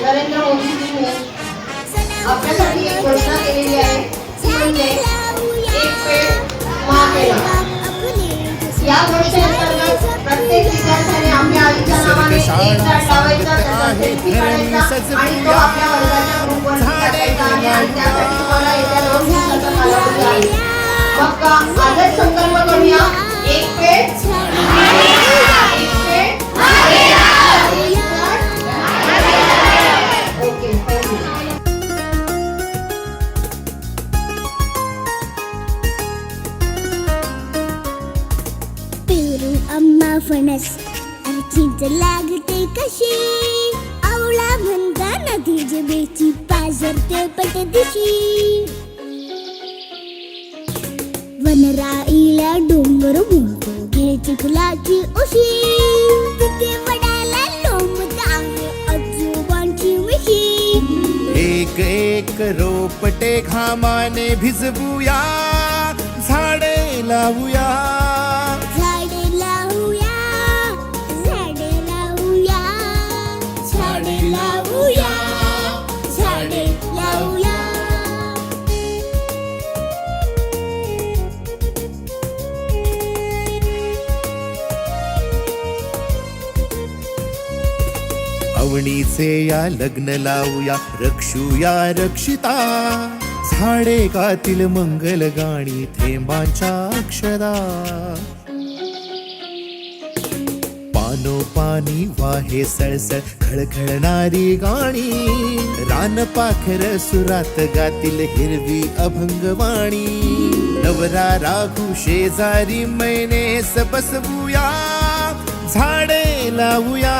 नरेंद्र मोदीजींनी आपल्यासाठी एक घोषणा केलेली आहे ती म्हणजे एक पेड़ माँ पेड़। या घोषणेअंतर्गत प्रत्येक विद्यार्थ्याने आपल्या आईच्या नावाने एक झाड लावायचा, त्याचा सेल्फी काढायचा आणि तो आपल्या वर्गाच्या ग्रुपवर टाकायचा आणि त्यासाठी तुम्हाला येत्या 2 दिवसाचा कालावधी आहे। मग आजच संकल्प करूया, एक पेड़ एक पेड़ ओके थँक्यू। पेरू अम्मा फणस चिंच लागते कशी, आवळा म्हणता नदी जबेची पाझरते पटदिशी। वनराईला डोंगर म्हणतो घे चिखलाची उशी, तिथे वडाला लोंबता आजोबांची मिशी। एक एक रोपटे घामाने भिजवूया, झाडे लावूया, झाडे लावूया, झाडे लावूया, झाडे लावूया, झाडे लावूया। अवणीचे या लग्न लावूया, रक्षूया रक्षिता, झाडे गातील मंगल गाणी थेंबांच्या अक्षरा। पानोपानी वाहे सळसळ खळखळणारी गाणी, रानपाखर सुरात गातील हिरवी अभंगवाणी। नवरा राघू शेजारी मैनेस बसवूया, झाडे लावूया,